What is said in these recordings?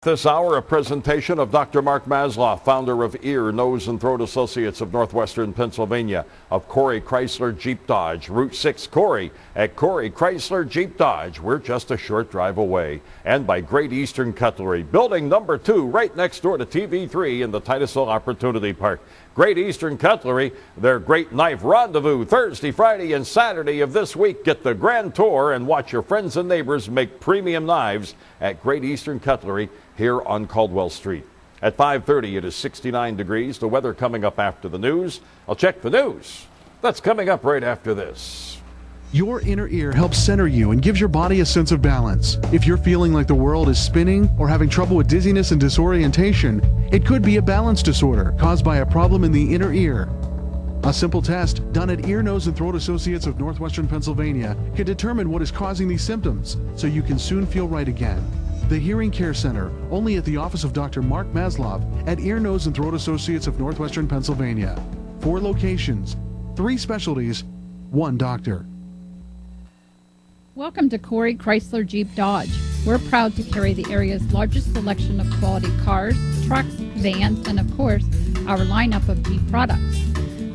This hour, a presentation of Dr. Mark Maslow, founder of Ear, Nose, and Throat Associates of Northwestern Pennsylvania, of Corey Chrysler Jeep Dodge, Route 6 Corey, at Corey Chrysler Jeep Dodge. We're just a short drive away. And by Great Eastern Cutlery, building number 2, right next door to TV3 in the Titusville Opportunity Park. Great Eastern Cutlery, their Great Knife Rendezvous, Thursday, Friday, and Saturday of this week. Get the grand tour and watch your friends and neighbors make premium knives at Great Eastern Cutlery here on Caldwell Street. At 5:30, it is 69 degrees. The weather coming up after the news. I'll check the news. That's coming up right after this. Your inner ear helps center you and gives your body a sense of balance. If you're feeling like the world is spinning or having trouble with dizziness and disorientation, it could be a balance disorder caused by a problem in the inner ear. A simple test done at Ear, Nose, and Throat Associates of Northwestern Pennsylvania can determine what is causing these symptoms, so you can soon feel right again. The Hearing Care Center, only at the office of Dr. Mark Maslow at Ear, Nose, and Throat Associates of Northwestern Pennsylvania. 4 locations, 3 specialties, 1 doctor. Welcome to Corey Chrysler Jeep Dodge. We're proud to carry the area's largest selection of quality cars, trucks, vans, and of course, our lineup of Jeep products.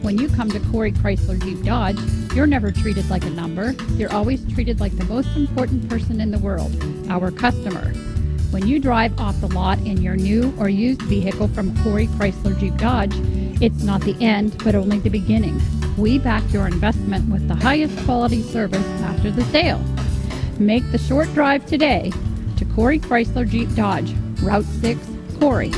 When you come to Corey Chrysler Jeep Dodge, you're never treated like a number. You're always treated like the most important person in the world, our customer. When you drive off the lot in your new or used vehicle from Corey Chrysler Jeep Dodge, it's not the end, but only the beginning. We back your investment with the highest quality service after the sale. Make the short drive today to Corey Chrysler Jeep Dodge, Route 6, Corey.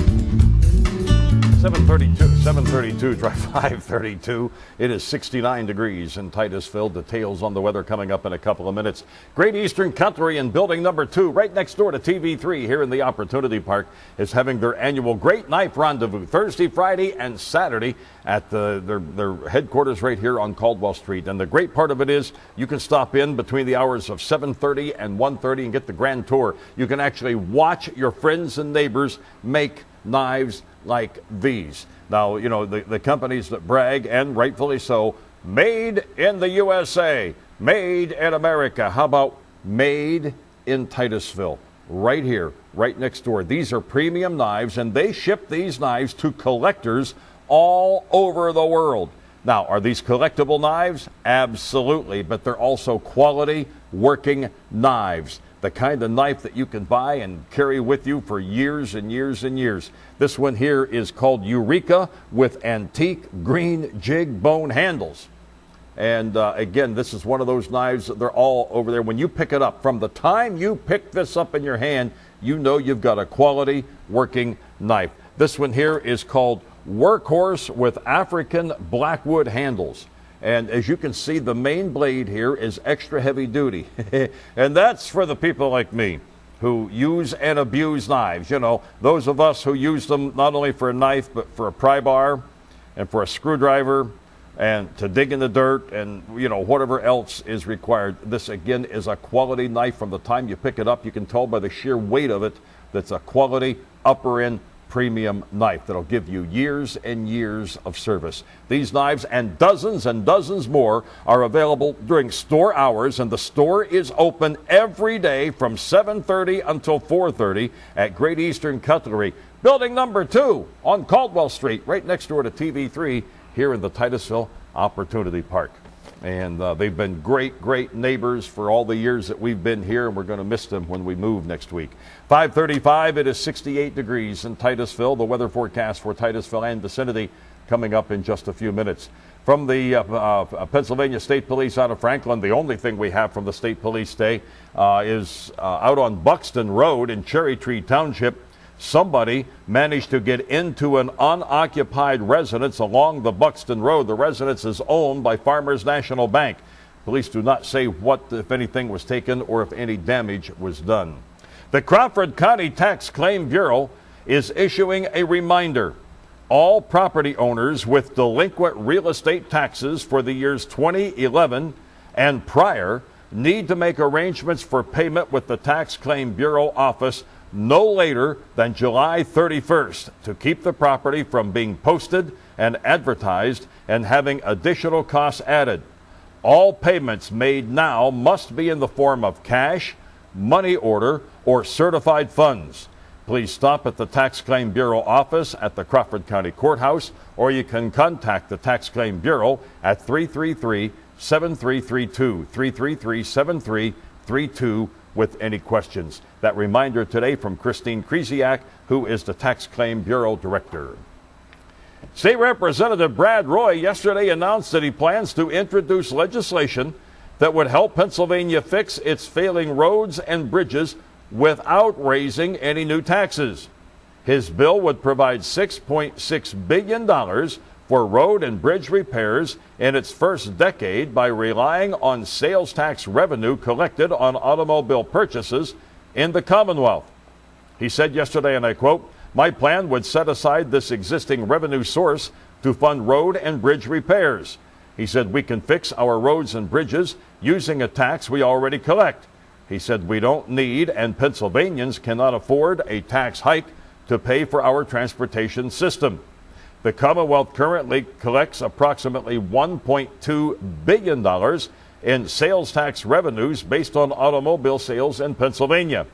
732, drive 532. It is 69 degrees in Titusville. Details on the weather coming up in a couple of minutes. Great Eastern Cutlery in building number 2, right next door to TV3 here in the Opportunity Park, is having their annual Great Knife Rendezvous Thursday, Friday, and Saturday at their headquarters right here on Caldwell Street. And the great part of it is you can stop in between the hours of 7:30 and 1:30 and get the grand tour. You can actually watch your friends and neighbors make knives like these. Now, you know, the companies that brag, and rightfully so, made in the USA, made in America. How about made in Titusville? Right here, right next door. These are premium knives, and they ship these knives to collectors all over the world. Now, are these collectible knives? Absolutely, but they're also quality working knives. The kind of knife that you can buy and carry with you for years and years and years. This one here is called Eureka with antique green jig bone handles. And again, this is one of those knives that they're all over there. When you pick it up, from the time you pick this up in your hand, you know you've got a quality working knife. This one here is called Workhorse with African blackwood handles. And as you can see, the main blade here is extra heavy duty. And that's for the people like me who use and abuse knives. You know, those of us who use them not only for a knife, but for a pry bar and for a screwdriver and to dig in the dirt and, you know, whatever else is required. This, again, is a quality knife. From the time you pick it up, you can tell by the sheer weight of it that's a quality upper-end premium knife that'll give you years and years of service. These knives and dozens more are available during store hours, and the store is open every day from 7:30 until 4:30 at Great Eastern Cutlery, building number 2 on Caldwell Street, right next door to TV3 here in the Titusville Opportunity Park. And they've been great neighbors for all the years that we've been here, and we're going to miss them when we move next week. 5:35, it is 68 degrees in Titusville. The weather forecast for Titusville and vicinity coming up in just a few minutes. From the Pennsylvania State Police out of Franklin, the only thing we have from the State Police today is out on Buxton Road in Cherry Tree Township. Somebody managed to get into an unoccupied residence along the Buxton Road. The residence is owned by Farmers National Bank. Police do not say what, if anything, was taken or if any damage was done. The Crawford County Tax Claim Bureau is issuing a reminder. All property owners with delinquent real estate taxes for the years 2011 and prior need to make arrangements for payment with the Tax Claim Bureau office no later than July 31st to keep the property from being posted and advertised and having additional costs added. All payments made now must be in the form of cash, money order, or certified funds. Please stop at the Tax Claim Bureau office at the Crawford County Courthouse, or you can contact the Tax Claim Bureau at 333-7332, 333-7332 with any questions. That reminder today from Christine Kresiak, who is the Tax Claim Bureau Director. State Representative Brad Roy yesterday announced that he plans to introduce legislation that would help Pennsylvania fix its failing roads and bridges without raising any new taxes. His bill would provide $6.6 billion for road and bridge repairs in its first decade by relying on sales tax revenue collected on automobile purchases in the Commonwealth. He said yesterday, and I quote, "My plan would set aside this existing revenue source to fund road and bridge repairs." He said, "We can fix our roads and bridges using a tax we already collect." He said, "We don't need and Pennsylvanians cannot afford a tax hike to pay for our transportation system." The Commonwealth currently collects approximately $1.2 billion in sales tax revenues based on automobile sales in Pennsylvania.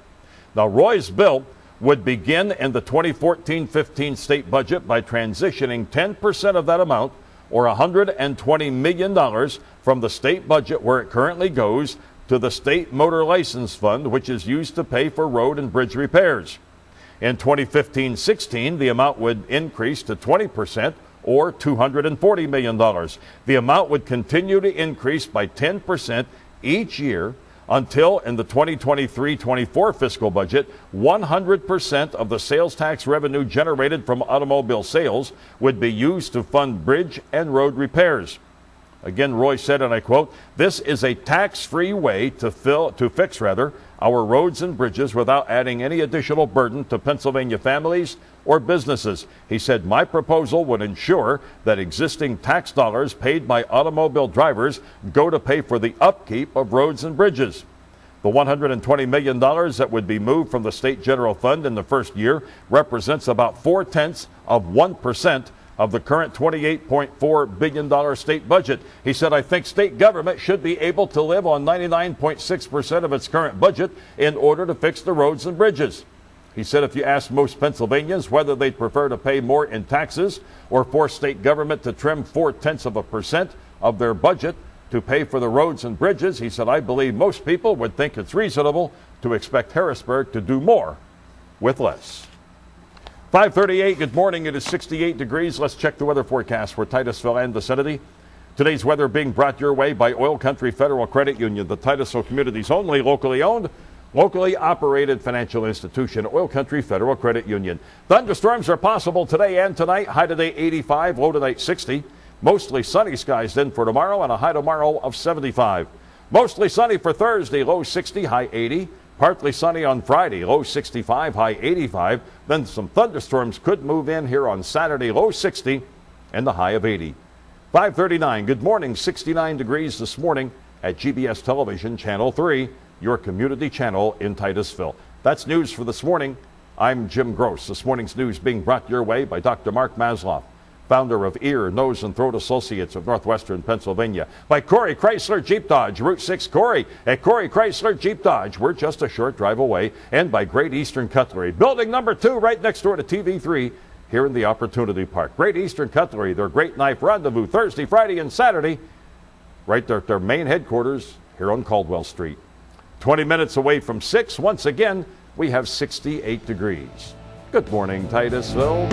Now, Roy's bill would begin in the 2014-15 state budget by transitioning 10% of that amount, or $120 million, from the state budget where it currently goes to the State Motor License Fund, which is used to pay for road and bridge repairs. In 2015-16, the amount would increase to 20%, or $240 million. The amount would continue to increase by 10% each year until in the 2023-24 fiscal budget, 100% of the sales tax revenue generated from automobile sales would be used to fund bridge and road repairs. Again, Roy said, and I quote, "This is a tax-free way to fix our roads and bridges without adding any additional burden to Pennsylvania families or businesses." He said, "My proposal would ensure that existing tax dollars paid by automobile drivers go to pay for the upkeep of roads and bridges." The $120 million that would be moved from the state general fund in the first year represents about 0.4% of the current $28.4 billion state budget. He said, "I think state government should be able to live on 99.6% of its current budget in order to fix the roads and bridges." He said, "If you ask most Pennsylvanians whether they'd prefer to pay more in taxes or force state government to trim 0.4% of their budget to pay for the roads and bridges," he said, "I believe most people would think it's reasonable to expect Harrisburg to do more with less." 5:38, good morning. It is 68 degrees. Let's check the weather forecast for Titusville and vicinity. Today's weather being brought your way by Oil Country Federal Credit Union, the Titusville community's only locally owned, locally operated financial institution, Oil Country Federal Credit Union. Thunderstorms are possible today and tonight. High today 85, low tonight 60. Mostly sunny skies then for tomorrow, and a high tomorrow of 75. Mostly sunny for Thursday, low 60, high 80. Partly sunny on Friday, low 65, high 85. Then some thunderstorms could move in here on Saturday, low 60, and the high of 80. 5:39, good morning, 69 degrees this morning at GBS Television, Channel 3, your community channel in Titusville. That's news for this morning. I'm Jim Gross. This morning's news being brought your way by Dr. Mark Masloff, founder of Ear, Nose, and Throat Associates of Northwestern Pennsylvania. By Corey Chrysler Jeep Dodge, Route 6 Corey. At Corey Chrysler Jeep Dodge, we're just a short drive away. And by Great Eastern Cutlery, building number 2 right next door to TV3 here in the Opportunity Park. Great Eastern Cutlery, their great knife rendezvous Thursday, Friday, and Saturday, right there at their main headquarters here on Caldwell Street. 20 minutes away from 6, once again, we have 68 degrees. Good morning, Titusville.